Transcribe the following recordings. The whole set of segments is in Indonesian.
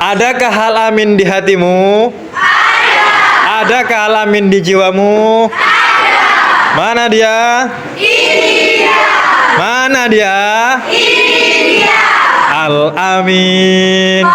Adakah hal amin di hatimu? Ada. Adakah hal amin di jiwamu? Ada. Mana dia? Ini dia. Mana dia? Ini dia. Al amin.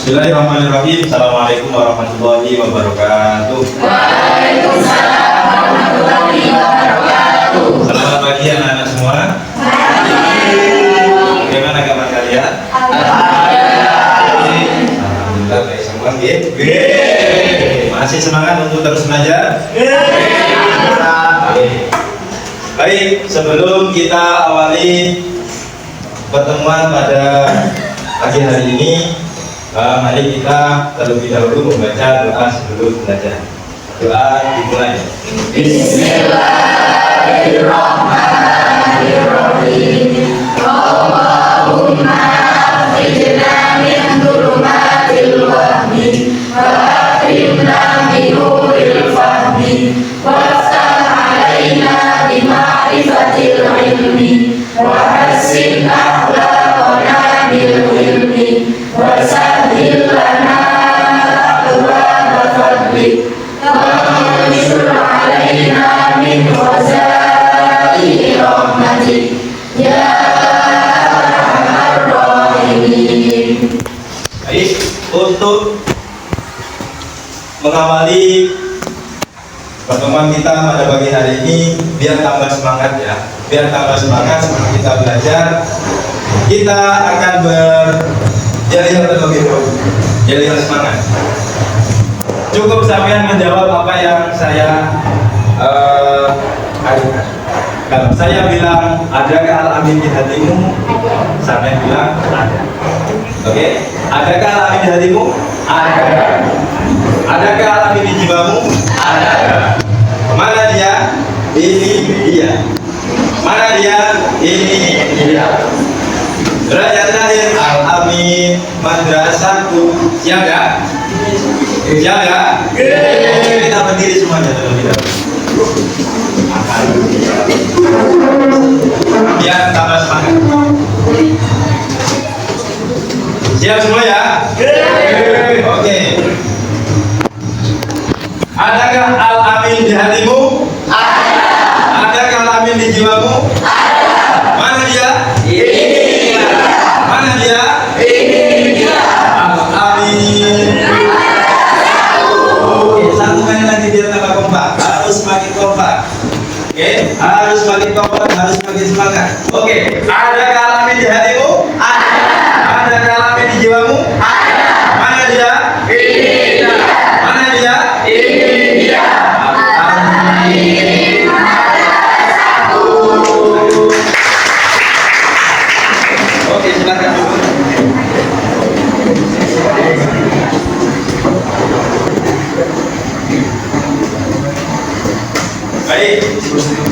Bismillahirrahmanirrahim. Assalamualaikum warahmatullahi wabarakatuh. Waalaikumsalam warahmatullahi wabarakatuh. Selamat pagi anak-anak semua. Bagaimana kabar kalian? Alhamdulillah baik semua. Masih semangat untuk terus belajar? Baik, sebelum kita awali pertemuan pada pagi hari ini, mari kita terlebih dahulu membaca doa sebelum belajar. Doa dimulai. Bismillahirrahmanirrahim. Allahumma akhrijna min dhulumatil wahmi wa akrimna bi nuril fahmi waftah alaina bi ma'rifatil ilmi wa hassin akhlaqana bil ilmi wa sahhil lana abwaaba fadlik wa anshur alaina min khazaini rahmatik ya arhamar rahimin. Baik, untuk mengawali pertemuan kita pada pagi hari ini, biar tambah semangat ya, biar tambah semangat sebelum kita belajar, kita akan berjariah terlebih dahulu, jariah semangat. Cukup sampean menjawab apa yang saya ajukan. Kalau saya bilang adakah al amin di hatimu, sampean bilang ada. Oke, adakah al amin di hatimu? Ada. Adakah al amin di jiwamu? Ada. Mana dia? Ini dia. Mana dia? Ini dia. Derajat terakhir al amin madrasahku. Siap ya? Siap ya? Kita berdiri semuanya terlebih dahulu. Biar tambah semangat. Siap semua ya? Oke. Adakah al amin di hatimu? Ada. Adakah al amin di jiwamu? Ada. Mana dia? Ini dia. Mana dia? Ini dia. Al amin. Oke, satu kali lagi biar tambah kompak. Harus makin kompak. Oke, harus makin kompak, harus makin semangat. Oke, adakah al amin di hatimu? Ada. Adakah al amin di jiwamu? Ada. Mana dia? Ini dia. Mana dia? Ini dia. Amin. Oke, silakan dulu. Baik,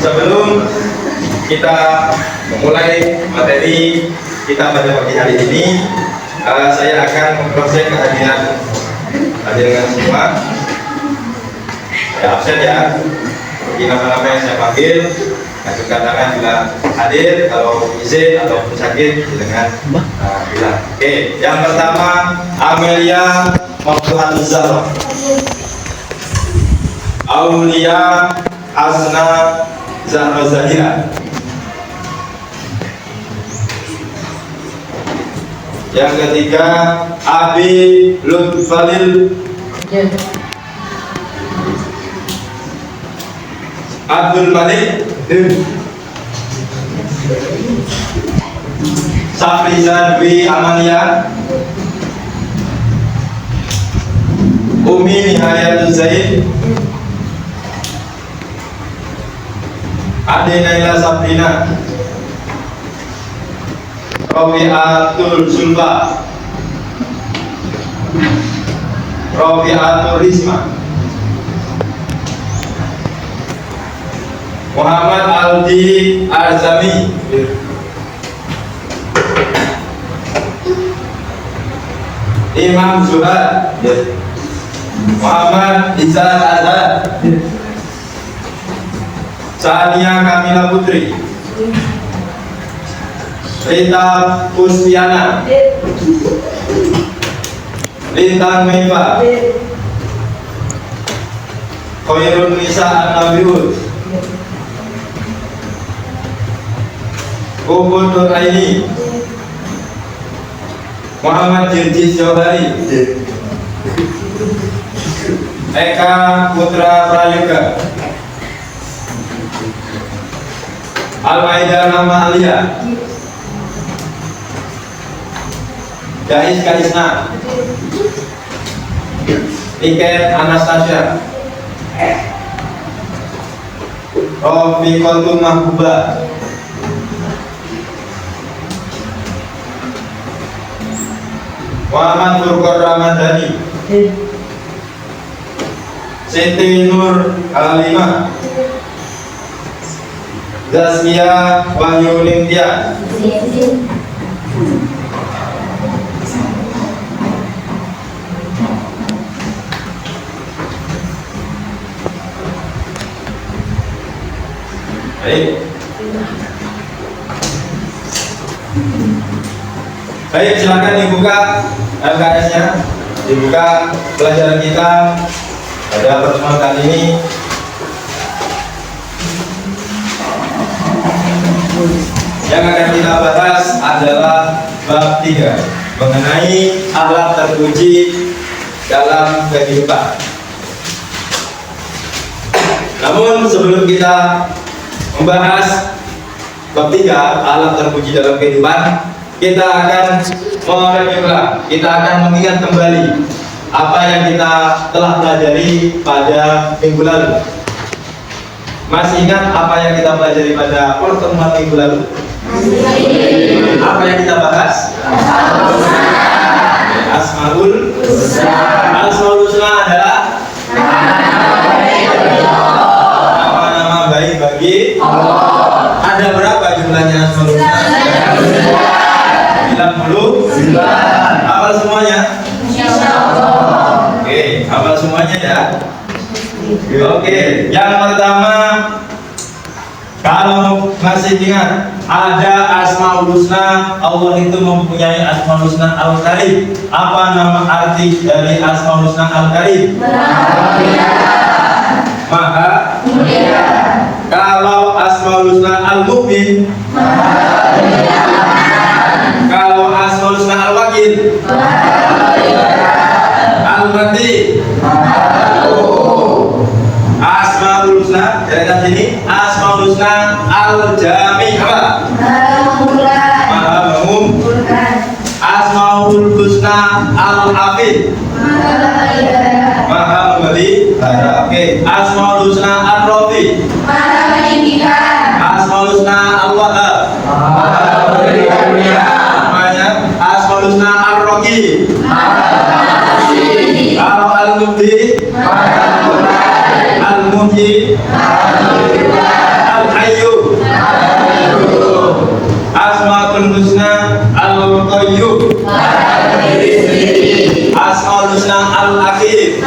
sebelum kita memulai materi kita pada pagi hari ini, saya akan memproses kehadiran semua. Saya absen ya. Bagi nama-nama yang saya panggil, ajukan tangan bila hadir. Kalau izin atau sakit, silakan bilang. Oke, yang pertama Amelia Maftuhatul Zahra, Aulia Asna Zahra Zahira. Yang ketiga Abi Lutfalil Abdul Malik. Safriza Dwi Amalia. Umi Nihayatul Zaid. Ade Naila Sabrina. Rabi'atul Zulfa. Rabi'atul Risma. Muhammad Aldi Arzami. Imam Zuhad. Muhammad Izal Azhar. Sania Kamila Putri. Rita Pustiana. Lintang Meifa. Khairun Nisa An-Nabiul. Ubud Nuraini. Muhammad Jirjis Jauhari. Eka Putra Prayoga. Al-Maida Nama Alia. Jais Karisna. Iket Anastasia. Rofiqatul Mahbuba. Muhammad Furqan Ramadhani. Siti Nur Alimah. Zaskia Wahyu Ningtyas. Baik. Baik, silakan dibuka LKS-nya, dibuka pelajaran kita pada pertemuan kali ini. Yang akan kita bahas adalah bab 3 mengenai alat terpuji dalam kehidupan. Namun sebelum kita membahas bab 3 alat terpuji dalam kehidupan, kita akan mereview ulang, kita akan mengingat kembali apa yang kita telah pelajari pada minggu lalu. Masih ingat apa yang kita pelajari pada pertemuan minggu lalu? Apa yang kita bahas? Asmaul Husna adalah nama-nama baik bagi Allah. Ada berapa jumlahnya Asmaul Husna? 99. Hafal semuanya? Oke, hafal semuanya ya. Oke, yang pertama, kalau masih ingat, ada Asmaul Husna. Allah itu mempunyai Asmaul Husna Al-Karim. Apa nama arti dari Asmaul Husna Al-Karim? Maha mulia. Kalau Asmaul Husna Al-Mu'min? Kalau Asmaul Husna Al-Wakil? Al-Mati? Asmaul Husna, dari sini Asmaul Husna Al-Jami apa? Maha mengumpulkan. Asmaul Husna Al-Hafid, Maha memelihara. Oke. Asmaul Husna Ar-Rafi, Maha meninggikan. Asmaul Husna Al-Wahhab, Maha memberi karunia. Asmaul Husna Ar-Raqi, kalau Al-Mubdi, Al-Muhyi, Al-Hayyu, Asmaul Husna Al-Qayyum, Asmaul Husna Al-Akhir,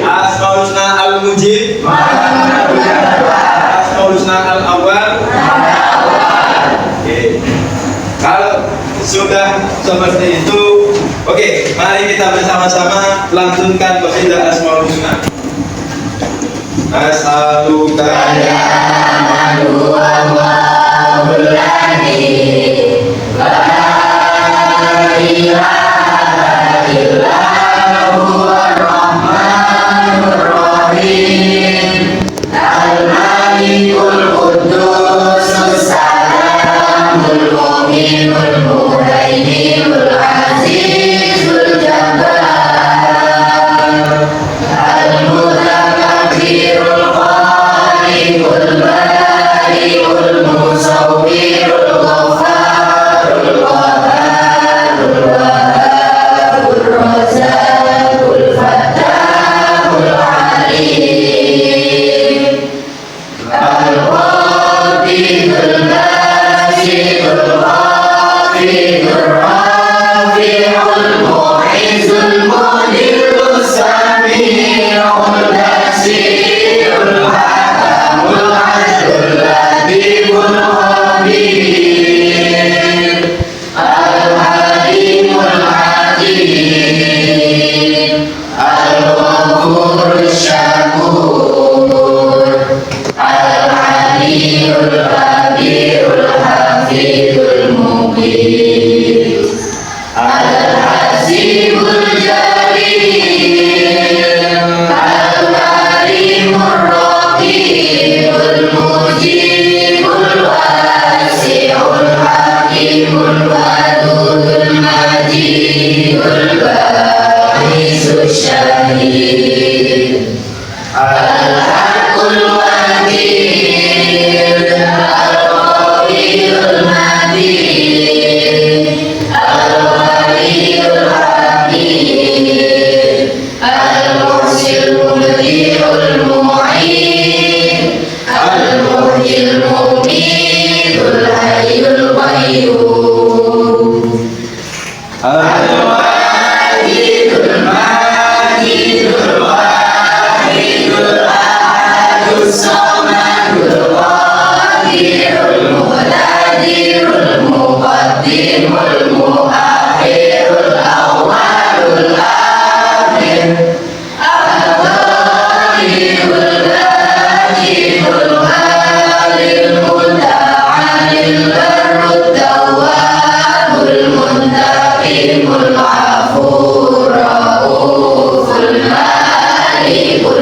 Asmaul Husna Al-Mujib, Asmaul Husna Al-Awwal. Oke. Kalau sudah seperti itu, oke, mari kita bersama-sama lantunkan qasidah Asmaul Husna. As'aluka ya Manu Allahul Ladzi la ilaha illa huwa ar-Rahmanur Rahim.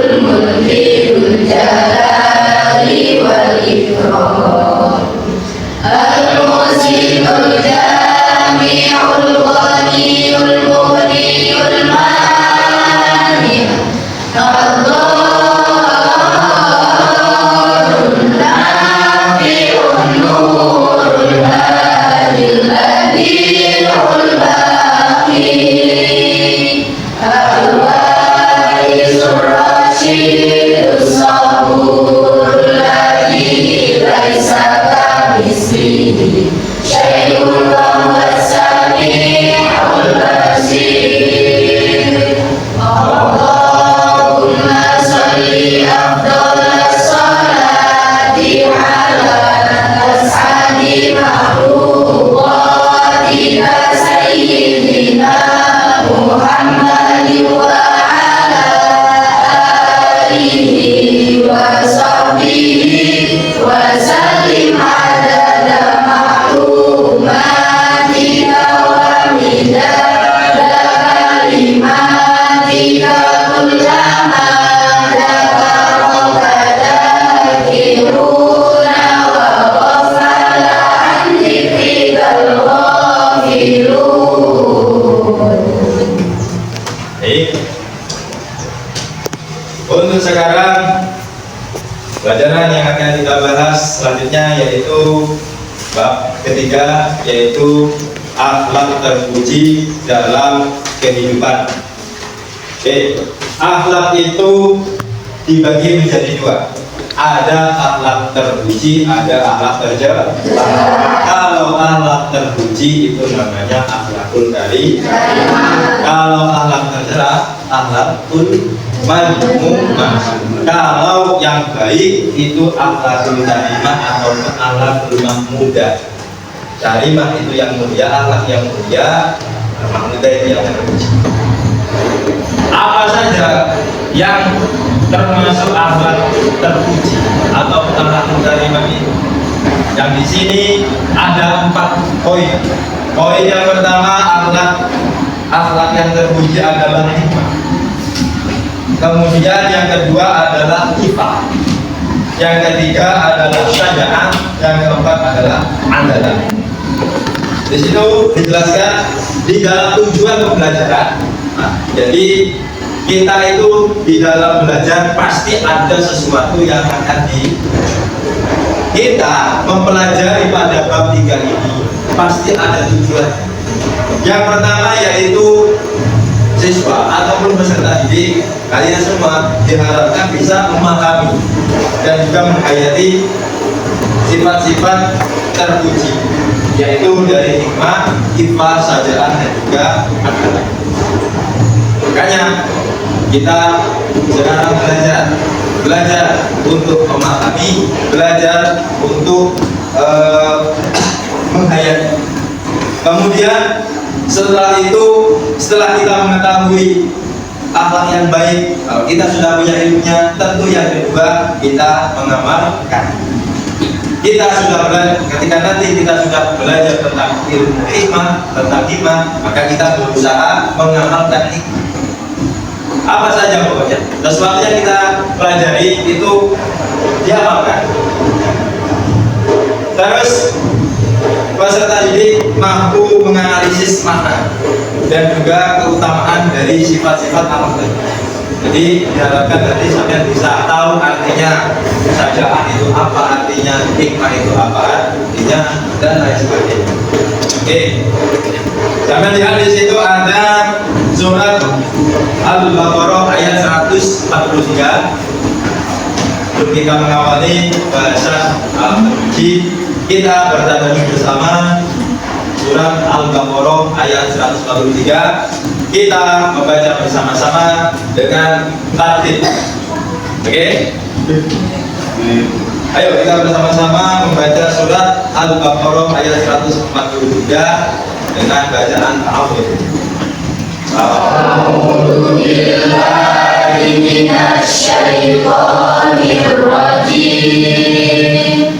الملك ذو الجلال والإكرام المحسن الجامع الغني المغني المانع الضار النافع النور الهادي البديع الباقي الوارث الرشيد الصبور الذي ليس كمثله شيء وهو السميع البصير اللهم صل أفضل الصلاة على أسعد مخلوقاتك سيدنا محمد وعلى آله وصحبه وسلم عدد معلوماتك ومداد كلماتك كلما ذكرك ذاكرون وغفل عن ذكرك الغافلون. Baik. Untuk sekarang pelajaran yang akan kita bahas selanjutnya yaitu bab ketiga, yaitu akhlak terpuji dalam kehidupan. Oke, akhlak itu dibagi menjadi dua. Ada akhlak terpuji, ada akhlak tercela. Kalau akhlak terpuji itu namanya akhlakul karim. Kalau akhlak tercela, akhlakul madmumah. Kalau yang baik itu akhlakul karimah atau akhlakul mahmudah. Karimah itu yang mulia, akhlak yang mulia, mahmudah itu yang terpuji. Apa saja yang termasuk akhlak terpuji atau akhlakul karimah itu? Yang di sini ada 4 poin. Poin yang pertama, akhlak yang terpuji adalah hikmah. Kemudian yang kedua adalah ifah. Yang ketiga adalah syaja'ah. Yang keempat adalah adalah. Di situ dijelaskan di dalam tujuan pembelajaran. Nah, jadi kita itu di dalam belajar pasti ada sesuatu yang akan kita mempelajari pada bab 3 ini pasti ada tujuan. Yang pertama yaitu siswa ataupun peserta didik kalian semua diharapkan bisa memahami dan juga menghayati sifat-sifat terpuji, yaitu dari hikmah, ifah, saja'ah dan juga adalah. Makanya kita sekarang belajar untuk memahami, belajar untuk menghayati. Kemudian setelah kita mengetahui akhlak yang baik, kalau kita sudah punya ilmunya, tentu yang kedua kita mengamalkan. Kita sudah belajar, ketika nanti kita sudah belajar tentang ilmu hikmah, tentang hikmah, maka kita berusaha mengamalkan hikmah. Apa saja pokoknya, sesuatu yang kita pelajari itu diamalkan. Terus peserta didik mampu menganalisis makna dan juga keutamaan dari sifat-sifat akhlak tadi. Jadi diharapkan nanti sampai bisa tahu artinya saja'ah itu apa, artinya hikmah itu apa artinya, dan lain sebagainya. Oke, sampai lihat di situ ada surat Al-Baqarah ayat 143. Sebelum kita mengawali bahasan al-terpuji, kita bertanya bersama surat Al-Baqarah ayat 143. Kita membaca bersama-sama dengan tartil. Oke? Ayo kita bersama-sama membaca surat Al-Baqarah ayat 143 dengan bacaan ta'awudz. A'udzu billahi minasy syaithanir rajim.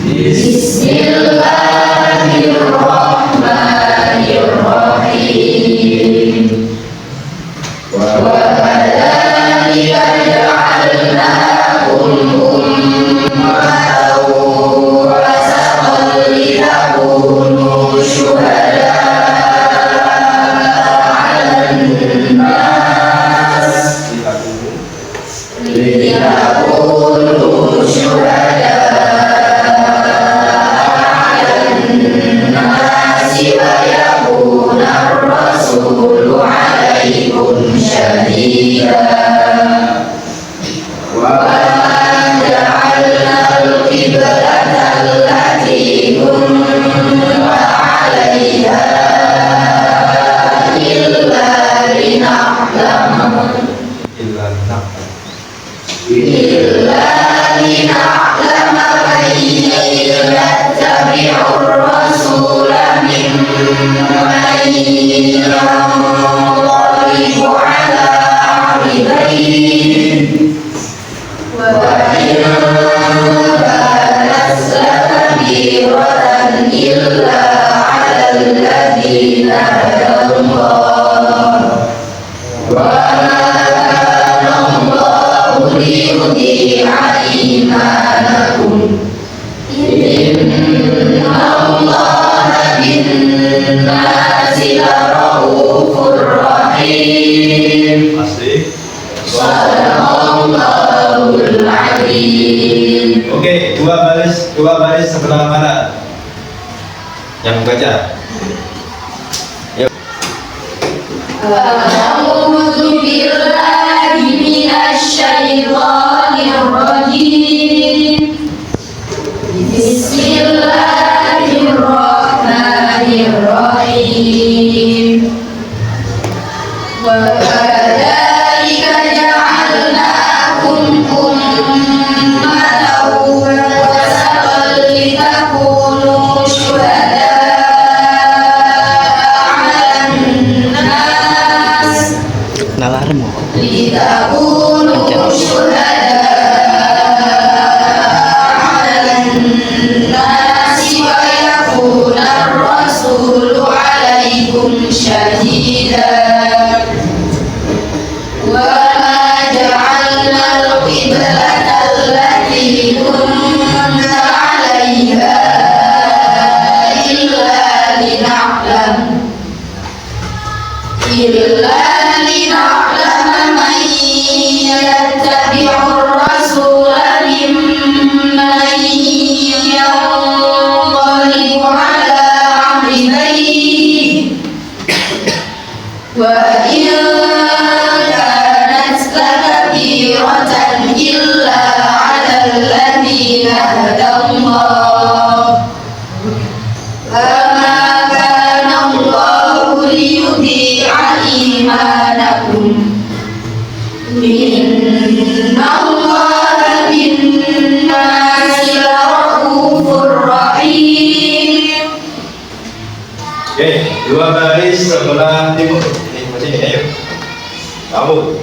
Bismillahirrahmanirrahim. Wa kadzalika لتكونوا شهداء على الناس ويكون الرسول عليكم شهيدا وما جعلنا القبلة التي كنت عليها إلا لنعلم من يتبع الرسول ممن ينقلب على عقبيه وإن كانت لكبيرة إلا على الذين هدى الله وما كان الله ليضيع إيمانكم إن الله بالناس لرؤوف رحيم Asik. صدق الله العظيم. Oke, dua baris sebelah mana? Yang baca. Yuk. أعوذ بالله من الشيطان الرجيم بسم الله الرحمن الرحيم وكذلك جعلناكم أمة وسطا لتكونوا شهداء على الناس لتكونوا شهداء على الناس ويكون الرسول عليكم شهيدا وما جعلنا القبلة التي كنت عليها إلا لنعلم من يتبع الرسول ممن ينقلب على عقبيه وإن كانت لكبيرة إلا على الذين هدى الله وما كان الله ليضيع إيمانكم إن الله بالناس لرؤوف رحيم. Oke, dua baris sebelah timur. Ini, ayo. Kamu.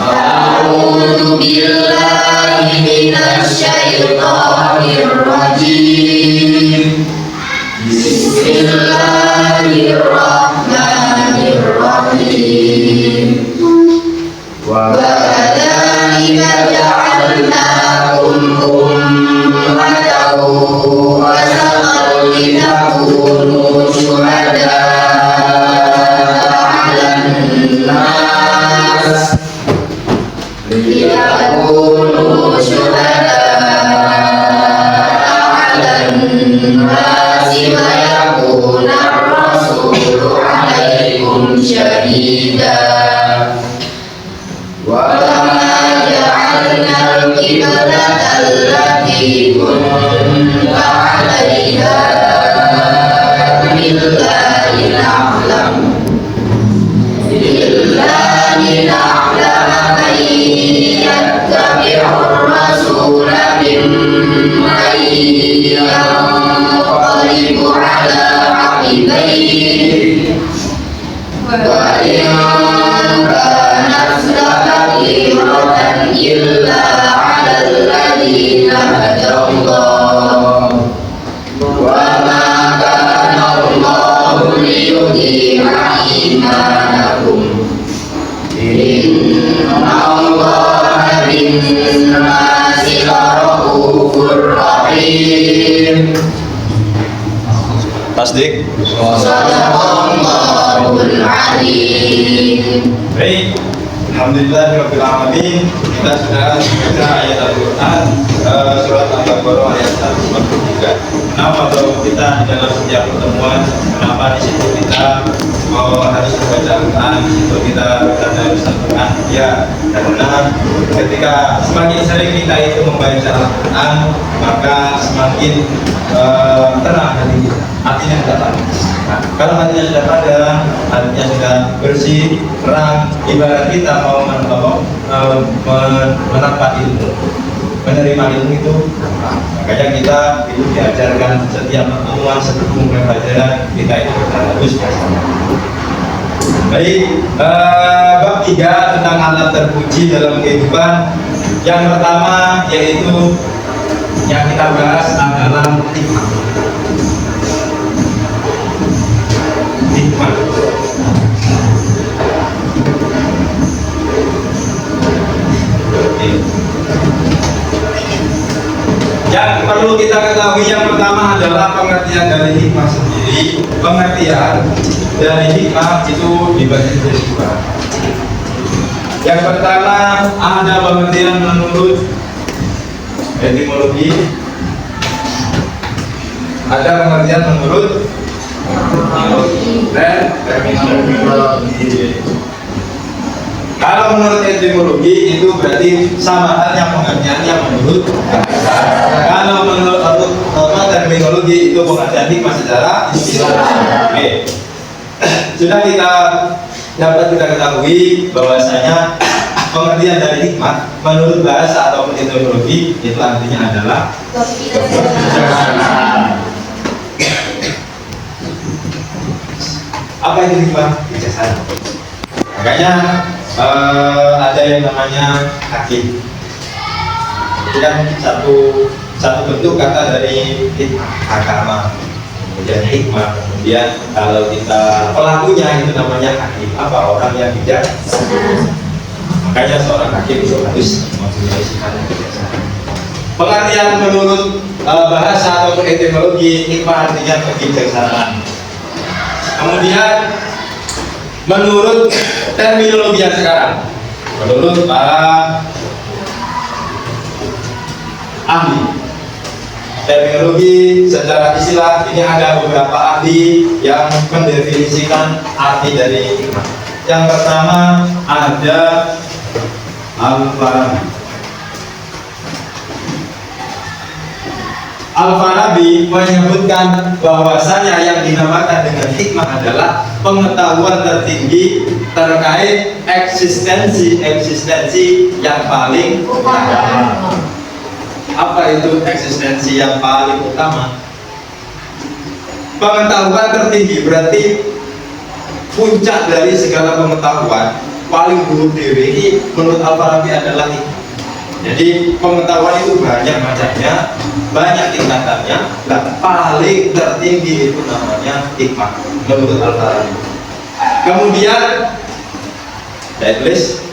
أعوذ بالله من الشيطان الرجيم بسم الله الرحمن الرحيم وكذلك جعلناكم أمة وسطا لتكونوا شهداء على الناس لتكونوا شهداء على الناس ويكون الرسول عليكم شهيدا وما جعلنا القبلة التي كنت عليها إلا لنعلم من يتبع الرسول ممن ينقلب على عقبيه وإن كانت لكبيرة إلا على الذين هدى الله وما كان الله ليضيع إيمانكم إن الله بالناس لرؤوف رحيم. Tasdik. صدق الله العظيم. Baik. Alhamdulillahirabbil alamin. Kita sudah membaca ayat Al-Qur'an surat Al-Baqarah ayat 143. Kenapa kalau kita di dalam setiap pertemuan, kenapa di situ kita harus membaca Al-Qur'an, di situ kita harus Al-Qur'an? Ya, karena ketika semakin sering kita itu membaca Al-Qur'an, maka semakin tenang hati kita, hatinya tidak panas. Nah, kalau hatinya sudah padam, hatinya sudah bersih, terang, ibarat kita mau menerpa ilmu, menerima ilmu itu, makanya kita itu diajarkan setiap pertemuan sebelum mulai pelajaran kita itu harus bersama. Baik, bab 3 tentang alat terpuji dalam kehidupan. Yang pertama yaitu yang kita bahas adalah hikmah. Hikmah. Yang perlu kita ketahui yang pertama adalah pengertian dari hikmah sendiri. Pengertian dari hikmah itu dibagi menjadi dua. Yang pertama ada pengertian menurut etimologi, ada pengertian menurut terminologi. Kalau menurut etimologi itu berarti sama halnya pengertiannya menurut. Kalau menurut terminologi itu pengertian hikmah secara istilah. Oke. Sudah kita dapat kita ketahui bahwasanya pengertian dari hikmah menurut bahasa ataupun etimologi itu artinya adalah apa itu hikmah? Bijaksana. Makanya ada yang namanya hakim. Itu kan satu bentuk kata dari hikmah, agama. Kemudian hikmah, kemudian kalau kita pelakunya itu namanya hakim. Apa? Orang yang bijak. Makanya seorang hakim itu harus mempunyai sifat yang bijaksana. Pengertian menurut bahasa ataupun etimologi hikmah artinya kebijaksanaan. Kemudian menurut terminologi yang sekarang, menurut para ahli terminologi secara istilah, ini ada beberapa ahli yang mendefinisikan arti dari hikmah. Yang pertama ada Al-Farabi. Al-Farabi menyebutkan bahwasanya yang dinamakan dengan hikmah adalah pengetahuan tertinggi terkait eksistensi yang paling utama. Apa itu eksistensi yang paling utama? Pengetahuan tertinggi berarti puncak dari segala pengetahuan, paling buruk dewi ini menurut Al-Farabi adalah hikmah. Jadi pengetahuan itu banyak macamnya, banyak tingkatannya, dan paling tertinggi itu namanya hikmah menurut Al-Farabi. Kemudian saya tulis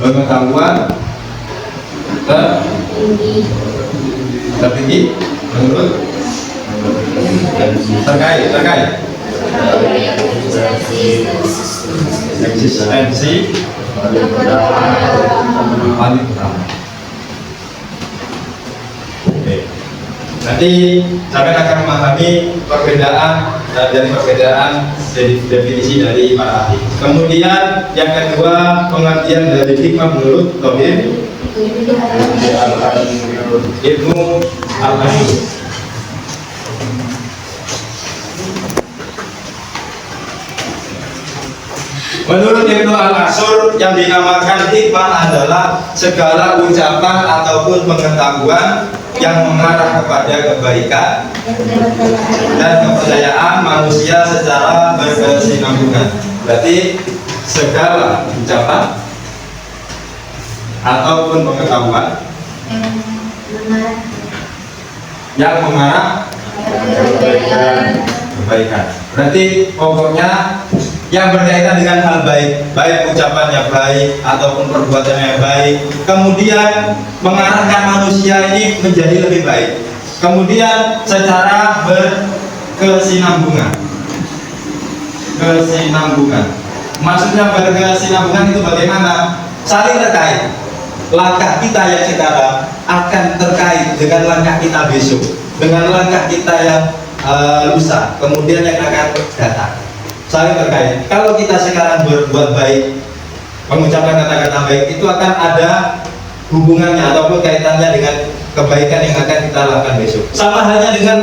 pengetahuan tertinggi menurut terkait eksistensi paling utama. Oke. Nanti saya akan memahami perbedaan definisi dari para ahli. Kemudian yang kedua pengertian dari hikmah menurut Tauhid Ibnu Al-Qayyim. Menurut Ibnu Al-Ashur, yang dinamakan hikmah adalah segala ucapan ataupun pengetahuan yang mengarah kepada kebaikan dan kepercayaan manusia secara berkesinambungan. Berarti segala ucapan ataupun pengetahuan yang mengarah kebaikan. Berarti pokoknya yang berkaitan dengan hal baik, baik ucapannya baik ataupun perbuatannya baik, kemudian mengarahkan manusia ini menjadi lebih baik, kemudian secara berkesinambungan. Maksudnya berkesinambungan itu bagaimana? Saling terkait. Langkah kita yang sekarang akan terkait dengan langkah kita besok, dengan langkah kita yang lusa, kemudian yang akan datang. Saling terkait. Kalau kita sekarang berbuat baik, mengucapkan kata-kata baik, itu akan ada hubungannya ataupun kaitannya dengan kebaikan yang akan kita lakukan besok. Sama halnya dengan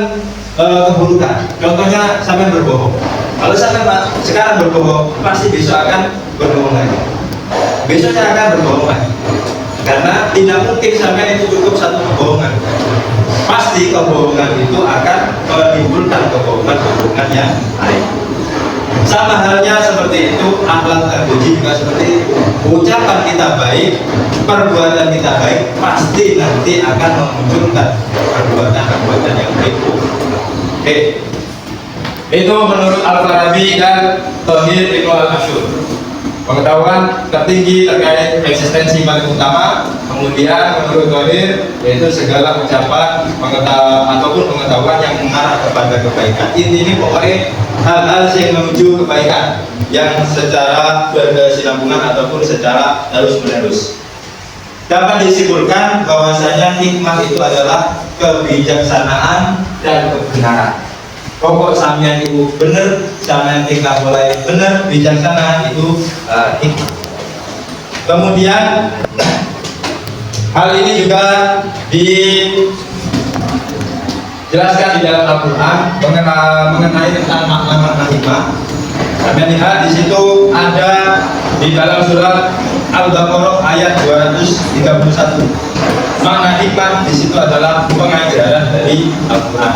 keburukan. Contohnya sampai berbohong. Kalau sampai sekarang berbohong, pasti besok akan berbohong lagi. Besoknya akan berbohong lagi. Karena tidak mungkin sampai itu cukup satu kebohongan. Pasti kebohongan itu akan menimbulkan kebohongan yang lain. Sama halnya seperti itu, akhlak terpuji juga seperti itu. Ucapan kita baik, perbuatan kita baik, pasti nanti akan memunculkan perbuatan-perbuatan yang baik. Oke. Itu menurut Al-Farabi dan Tahir Ibnu Al-Asyur. Pengetahuan tertinggi terkait eksistensi paling utama. Kemudian menurut Tahir yaitu segala ucapan ataupun pengetahuan yang mengarah kepada kebaikan. Ini pokoknya hal-hal yang menuju kebaikan yang secara berkesinambungan ataupun secara terus-menerus. Dapat disimpulkan bahwasanya hikmah itu adalah kebijaksanaan dan kebenaran. Pokok sampeyan itu benar, sampeyan tingkah mulai benar, bijaksana itu hikmah. Kemudian hal ini juga dijelaskan di dalam Al-Quran mengenai tentang makna-makna hikmah. Sampeyan lihat di situ ada di dalam surat Al-Baqarah ayat 231. Makna hikmah di situ adalah pengajaran dari Al-Quran.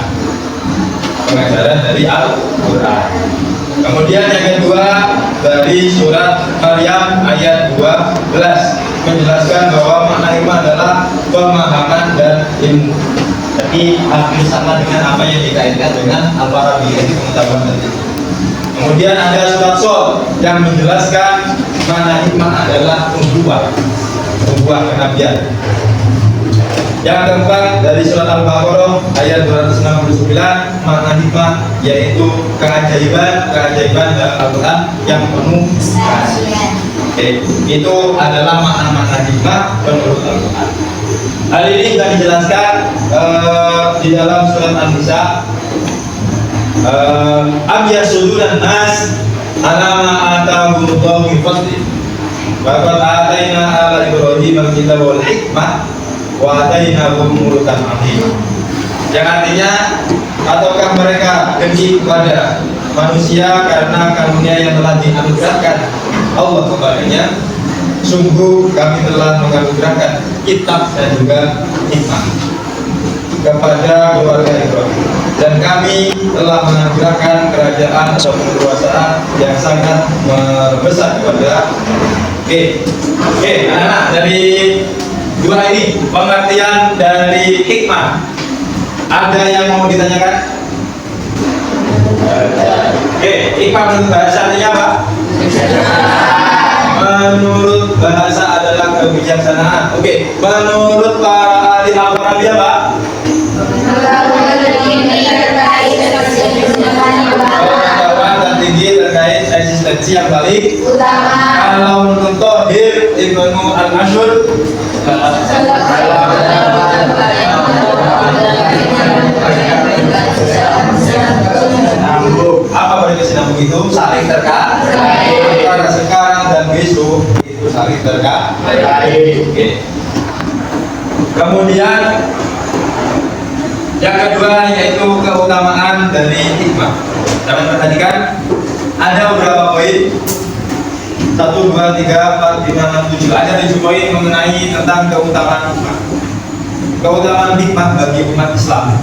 Pengajaran dari Al-Quran. Kemudian yang kedua dari surat Maryam ayat 12 menjelaskan bahwa makna hikmah adalah pemahaman dan ilmu. Jadi hampir sama dengan apa yang dikaitkan dengan Al-Farabi, yaitu pengetahuan tadi. Kemudian ada surat Shad yang menjelaskan makna hikmah adalah nubuwah kenabian. Yang keempat dari surat Al-Baqarah ayat 269 makna hikmah yaitu keajaiban dalam Al-Quran yang penuh kasih. Oke, itu adalah makna-makna hikmah menurut Al-Quran. Hal ini sudah dijelaskan di dalam surat An-Nisa. Am yasudunan nas ala ma atahumullahu min fadli wa qad ataina ala Ibrahim al-kitaba wal hikmah wa atainahum mulkan azim. Yang artinya, ataukah mereka dengki kepada manusia karena karunia yang telah dianugerahkan Allah kepadanya? Sungguh kami telah menganugerahkan kitab dan juga hikmah kepada keluarga Ibrahim, dan kami telah menganugerahkan kerajaan atau kekuasaan yang sangat besar kepada. Oke, anak-anak, dari dua ini pengertian dari hikmah. Ada yang mau ditanyakan? Oke, hikmah menurut bahasa artinya apa? Menurut bahasa adalah kebijaksanaan. Oke, menurut para ahli Al-Farabi apa? Pengetahuan tertinggi terkait eksistensi yang paling utama. Kalau menurut Tahir Ibnu Al-Asyur apa berkesinambung itu? Saling terkait. Antara sekarang dan besok itu saling terkait. Oke. Kemudian yang kedua yaitu keutamaan dari hikmah. Dapat perhatikan ada beberapa poin. 1, 2, 3, 4, 5, 6, 7. Ada 7 poin mengenai tentang keutamaan hikmah. Keutamaan hikmah bagi umat Islam.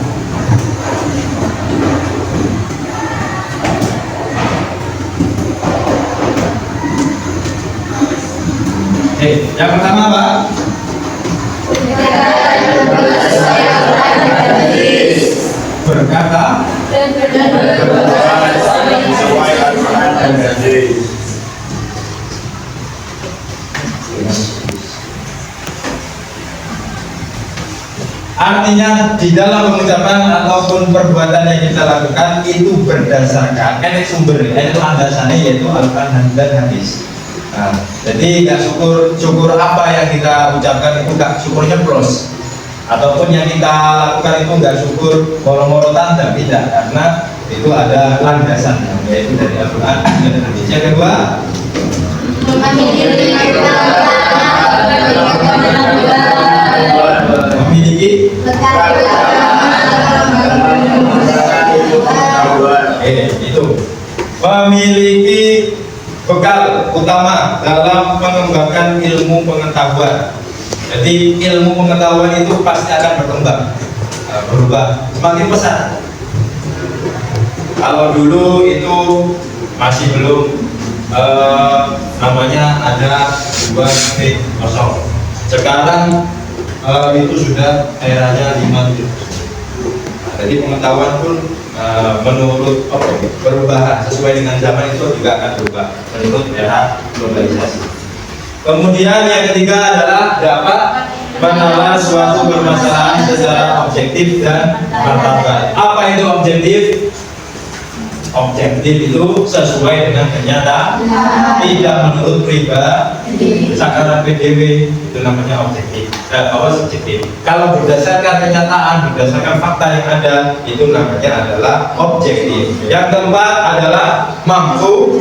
Yang pertama apa? Berkata Artinya di dalam pengucapan ataupun perbuatan yang kita lakukan itu berdasarkan sumber, itu landasannya yaitu Al-Quran dan hadis. Nah, jadi nggak syukur apa yang kita ucapkan itu nggak syukurnya plus, ataupun yang kita lakukan itu nggak syukur moro-moro tanda, tidak, karena itu ada landasannya yaitu dari Al-Quran dan hadis. Yang kedua, memiliki itu memiliki bekal utama dalam mengembangkan ilmu pengetahuan. Jadi ilmu pengetahuan itu pasti akan berkembang, berubah, semakin pesat. Kalau dulu itu masih belum namanya ada 2.0. Sekarang itu sudah eranya 5.0. Jadi pengetahuan pun menurut perubahan sesuai dengan zaman itu juga akan berubah menurut era globalisasi. Kemudian yang ketiga adalah dapat menilai suatu permasalahan secara objektif dan martabat. Apa itu objektif? Objektif itu sesuai dengan kenyataan, tidak menurut pribadi, sakaran PDW, itu namanya objektif. Subjektif. Kalau berdasarkan kenyataan, berdasarkan fakta yang ada, itu namanya adalah objektif. Yang keempat adalah mampu.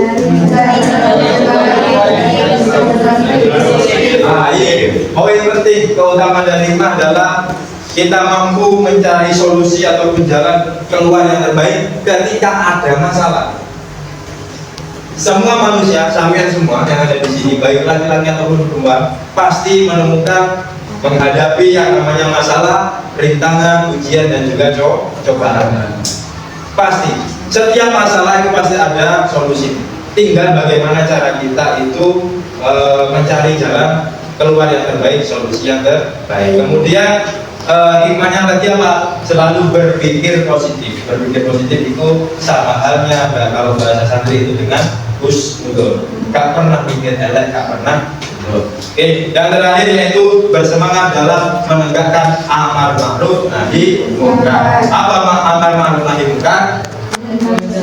Poin penting keutamaan dari 5 adalah kita mampu mencari solusi atau jalan keluar yang terbaik ketika ada masalah. Semua manusia, sampean semua yang ada di sini, baik laki-laki ataupun perempuan, pasti menemukan menghadapi yang namanya masalah, rintangan, ujian dan juga cobaan. Pasti. Setiap masalah itu pasti ada solusi. Tinggal bagaimana cara kita itu mencari jalan keluar yang terbaik, solusi yang terbaik. Kemudian hikmahnya lagi apa? Selalu berpikir positif. Berpikir positif itu sama halnya kalau bahasa santri itu dengan husnudon. Gak pernah pikir elek, gak pernah. Oke, yang terakhir yaitu bersemangat dalam menegakkan amar ma'ruf nahi munkar. Apa amar ma'ruf nahi munkar?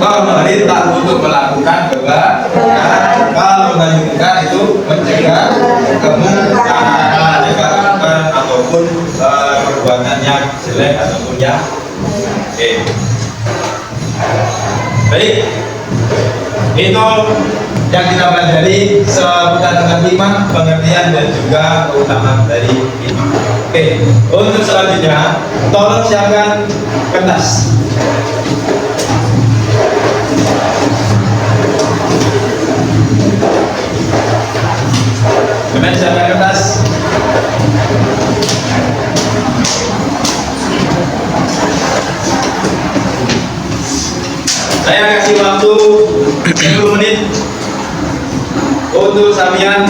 Pemerintah untuk melakukan kebaikan. Kalau nahi munkar itu mencegah kemungkaran, ataupun perbuatan yang jelek ataupun yang baik. Itu yang kita pelajari seputar dengan 5 pengertian dan juga keutamaan dari 5. Oke, untuk selanjutnya tolong siapkan kertas. Kemudian siapkan kertas. Saya kasih waktu 10 menit untuk sampean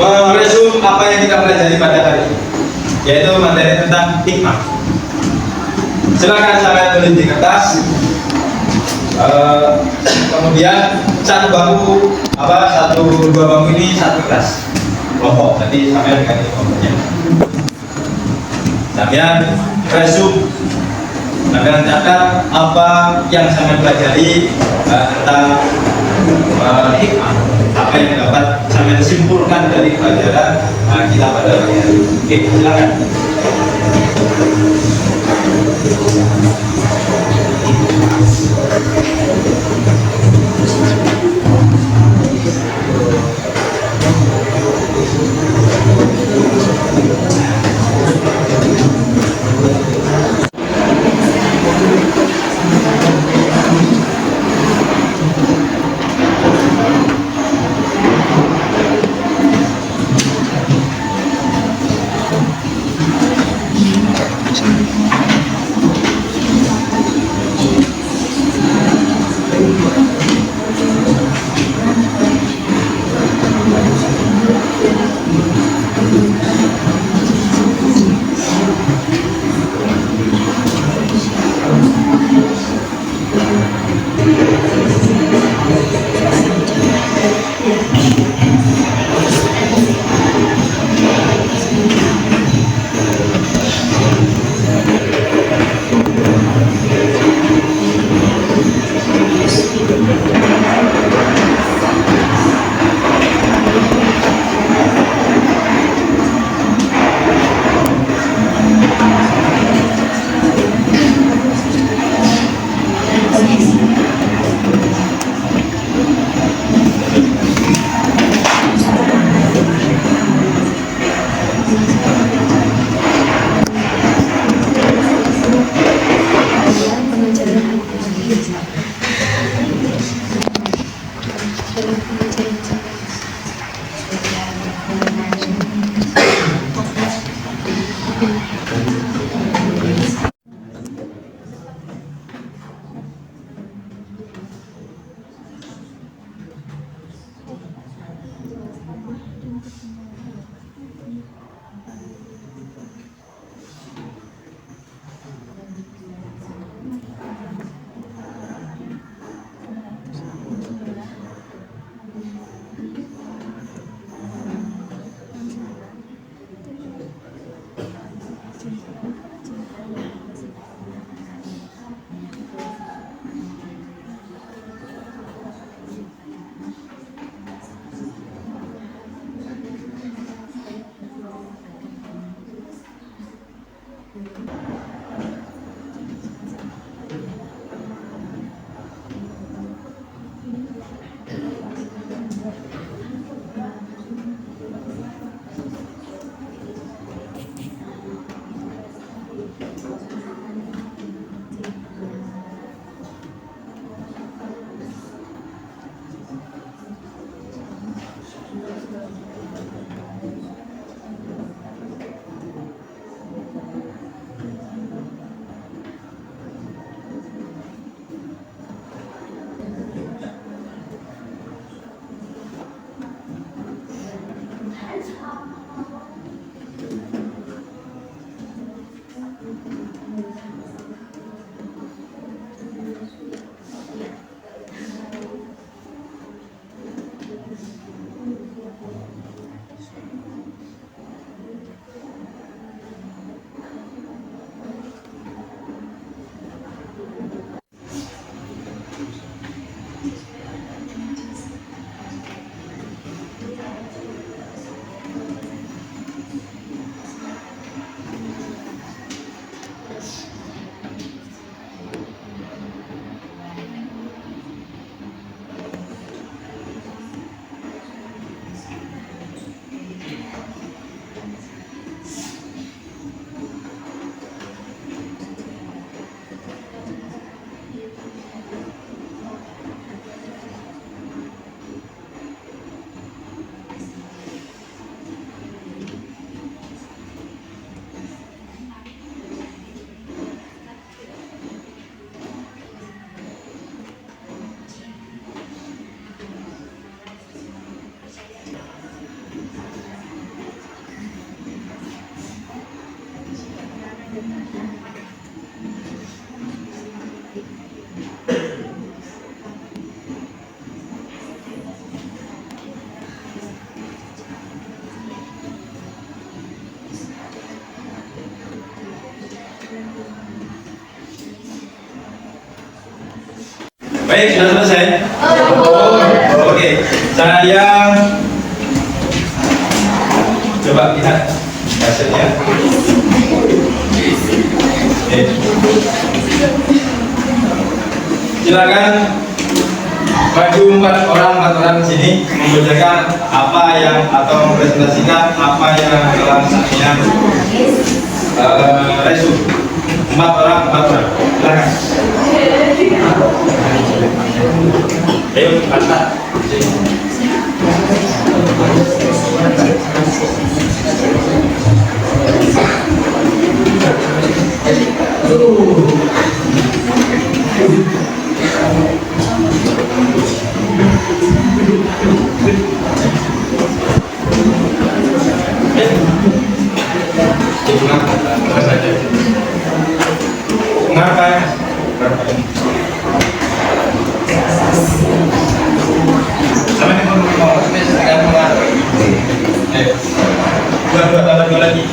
meresum apa yang kita pelajari pada hari ini, yaitu materi tentang hikmah. Silakan sampean tulis di kertas. Kemudian satu dua bangku ini satu kelas kelompok. Nanti sampean ganti kelompoknya. Sampean resum. Akan catat apa yang sangat pelajari tentang hikmah, apa yang dapat sampai simpulkan dari pelajaran kita pada hari ini. Oke, silakan. Baik, sudah selesai? Oke, saya coba lihat hasilnya. Silakan maju empat orang sini membacakan apa yang atau mempresentasikan apa yang telah saya resu. Empat orang. Silakan. Ayo, kata. Kenapa? Sama dengan mau sekarang mengatur. Dua lagi.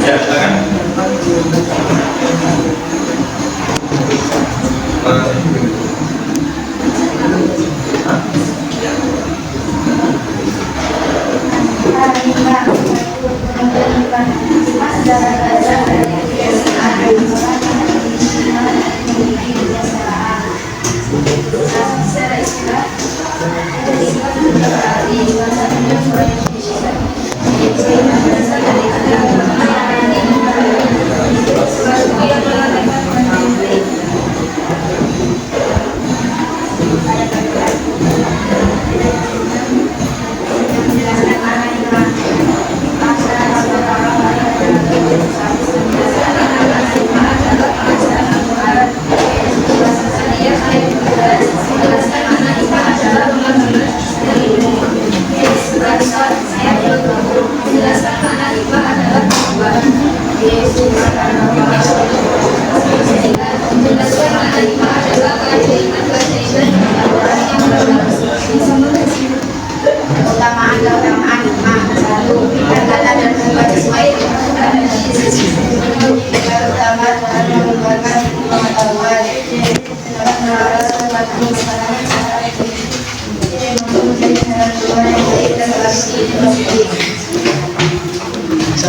Ya, silakan.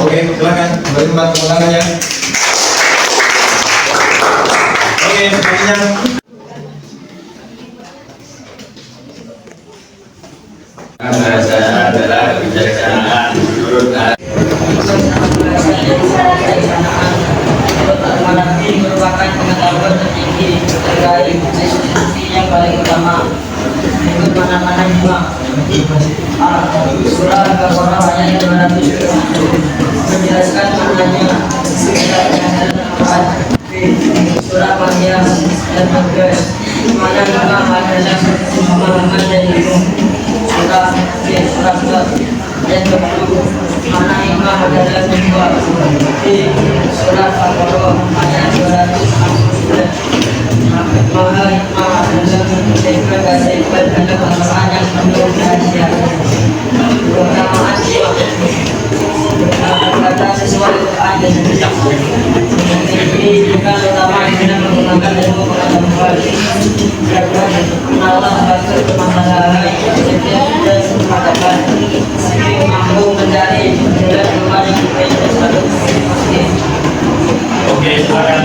Oke, silakan beri tempat kemenangannya. Oke, selanjutnya. Bahasa adalah kebijaksanaan menurut merupakan pengetahuan tertinggi terkait institusi yang paling utama. Ikut mana-mana juga. Surah Al-Baqarah ayat 200 menjelaskan maknanya. Surah Maryam ayat 14 mana juga adalah pemahaman dan ilmu. Surah 2 ayat 20 mana imam adalah sebuah surah Al-Baqarah ayat 269 Maha imam adalah sifat adalah Al-Quran yang penuh rahasia. Keutamaan imam kata sesuai Quran dan Sunnah. Ini juga utama dengan menggunakan ilmu pengetahuan. Allah bagi permasalahan setiap dan mengatakan mampu mencari jalan keluar yang baik dan selalu. Oke, silakan.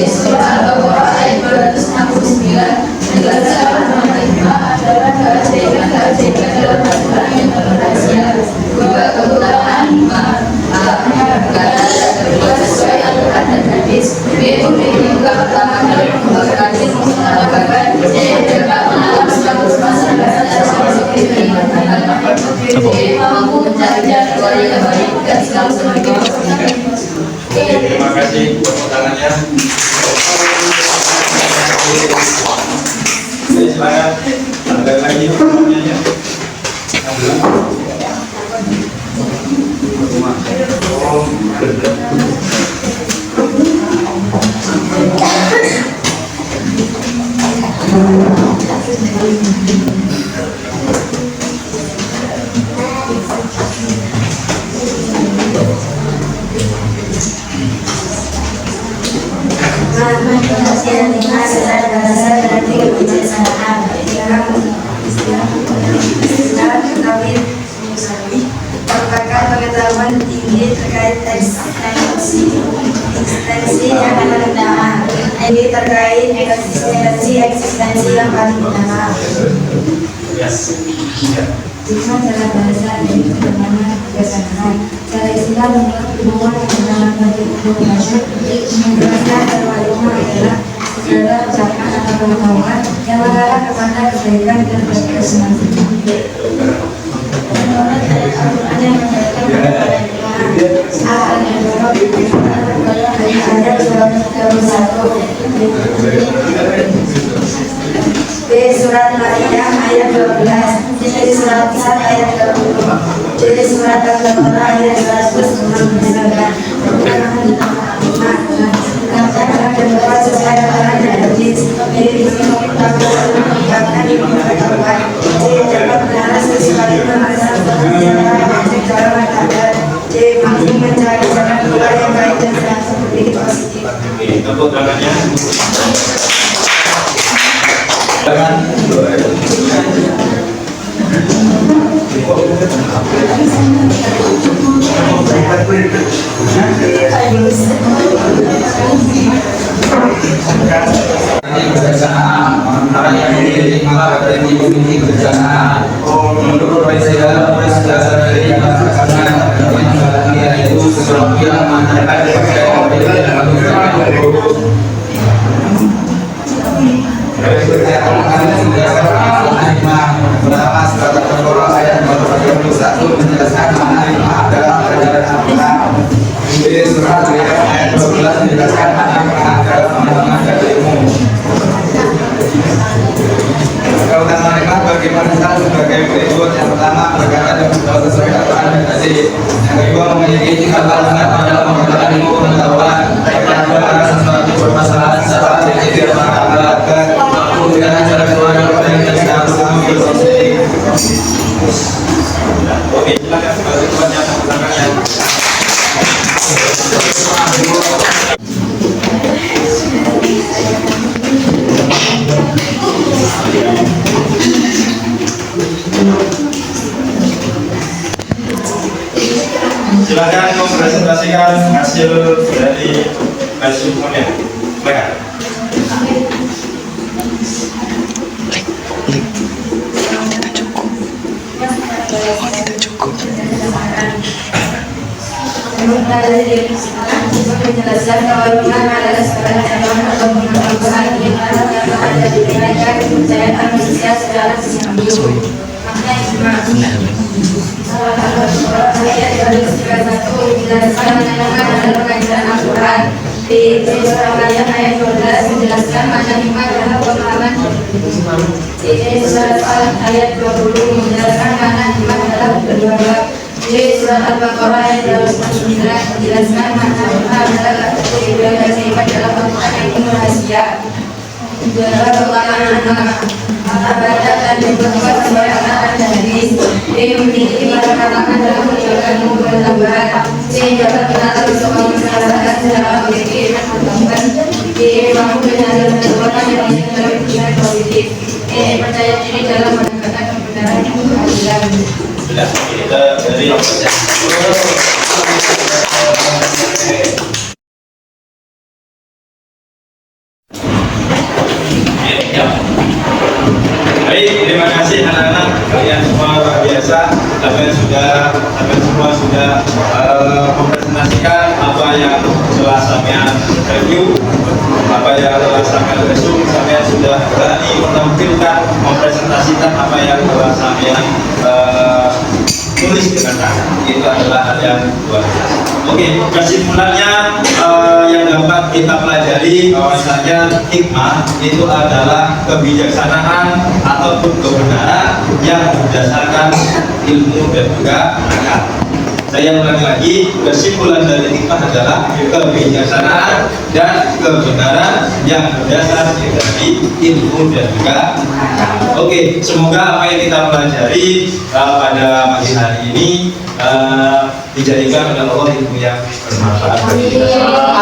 Surah Al-Baqarah ayat 269 menjelaskan bahwa hikmah adalah keajaiban dalam Al-Quran yang penuh rahasia. Dua keutamaan hikmah. A. Karena kedua sesuai Al-Quran dan hadis. B. Juga pertama kali membakar ilmu menambahkan. C. Dapat menambah status masyarakat secara positif. D. Mampu mencari jalan yang baik dan selalu sebagai peserta. Terima kasih tepuk tangannya. Jadi silakan ada lagi pertanyaannya. Merupakan pengetahuan tinggi terkait ekstensi yang akan mendalam. Ini terkait eksistensi yang paling mendalam. Hikmah dalam bahasa dari bagaimana kebiasaan. Cara istilah menurut hubungan yang dalam bagi hukum masyarakat menjelaskan bahwa ilmu adalah segala ucapan atau pengetahuan yang mengarah kepada kebaikan dan kesenangan. Menurut ayat Al-Quran yang menjelaskan kepada ayat 21. B. Surat Maryam ayat 12. C. Surat Sad ayat 20. D. Surat Al-Baqarah ayat 169. Karena kedua sesuai Al-Quran dan hadis. B. Mengungkapkan ilmu pengetahuan. C. Dapat menaras kesulitan masalah cara mengatakan. C. Mampu mencari jalan keluar yang baik dan selalu berpikir positif. Tepuk tangannya. Jangan menjelaskan mana hikmah dalam pelajaran Al-Quran. Surat ayat 12 menjelaskan mana hikmah dalam mengamalkan ilmu. Keutamaan hikmah bagi manusia sebagai berikut. Yang pertama, berkata dan berbuat sesuai Al-Quran dan hadis. Yang kedua, memiliki tingkat balangan dalam menggunakan ilmu pengetahuan. Yang kedua, sesuatu permasalahan secara berpikir mengatakan menggunakan cara keluar yang baik dan harus berpikir. Oke, silakan bantuannya belakangnya. Silakan mempresentasikan hasil dari resume-nya. Silakan. Menjelaskan bahwa iman adalah segala cabang atau pengembangan iman yang ada di mereka kepercayaan manusia secara keseluruhan. Makna ayat 231 menjelaskan iman adalah pengajaran Al-Quran. Di Surah Maryam ayat 12 menjelaskan makna iman adalah pemahaman. Di Surah Al ayat 20 menjelaskan makna iman adalah berdoa. Di Surat Al-Baqarah ayat 269 menjelaskan makna iman adalah keberadaan keajaiban dalam Al-Quran yang penuh rahasia. Dalam keutamaan ibadah dan berbuat sesuai Al-Quran dan hadis. D. Memiliki pengalaman dalam menjalankan ilmu pengetahuan. C. Dapat mengenal soal masyarakat secara objektif dan mengembangkan. D. Mampu mencari pengetahuan yang baik dan berpikiran positif. E. Percaya diri dalam menegakkan kebenaran dan keadilan. Sudah, kita dari terima kasih anak-anak, kalian semua luar biasa. Kalian semua sudah mempresentasikan apa yang telah sampean review, apa yang telah sampean resum. Sampean sudah berani menampilkan, mempresentasikan apa yang telah sampean tulis dengan tangan. Itu adalah hal yang luar biasa. Oke, kesimpulannya yang dapat kita pelajari bahwasanya hikmah itu adalah kebijaksanaan ataupun kebenaran yang berdasarkan ilmu dan juga akal. Saya ulangi lagi, kesimpulan dari hikmah adalah kebijaksanaan dan kebenaran yang berdasar dari ilmu dan juga akal. Oke, semoga apa yang kita pelajari pada pagi hari ini dijadikan oleh Allah ilmu yang bermanfaat bagi kita semua.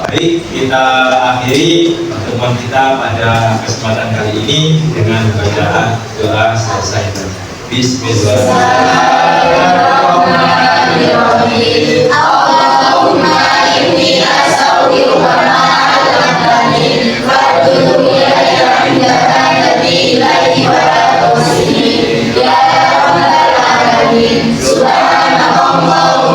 Baik, kita akhiri pertemuan kita pada kesempatan kali ini dengan bacaan doa selesai. Bismillahirrahmanirrahim. Allahumma inni as'aluka ma 'allamtani fardhu ilayya 'indaka alladhi ilayhi wa la tusini ya rabbal alamin. Subhanallahumma wa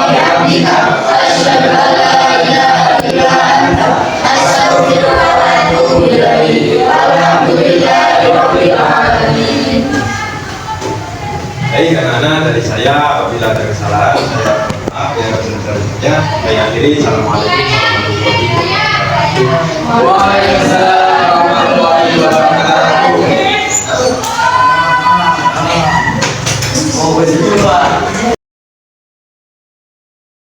bihamdika asyhadu an la ilaha illa anta astaghfiruka wa atubu ilaik. Walhamdulillahi rabbil alamin. Baik, anak-anak, dari saya apabila ada kesalahan saya maaf ya sebenarnya. Saya akhiri. Assalamualaikum warahmatullahi wabarakatuh. Waalaikumsalam warahmatullahi wabarakatuh. Oh, begitu Pak.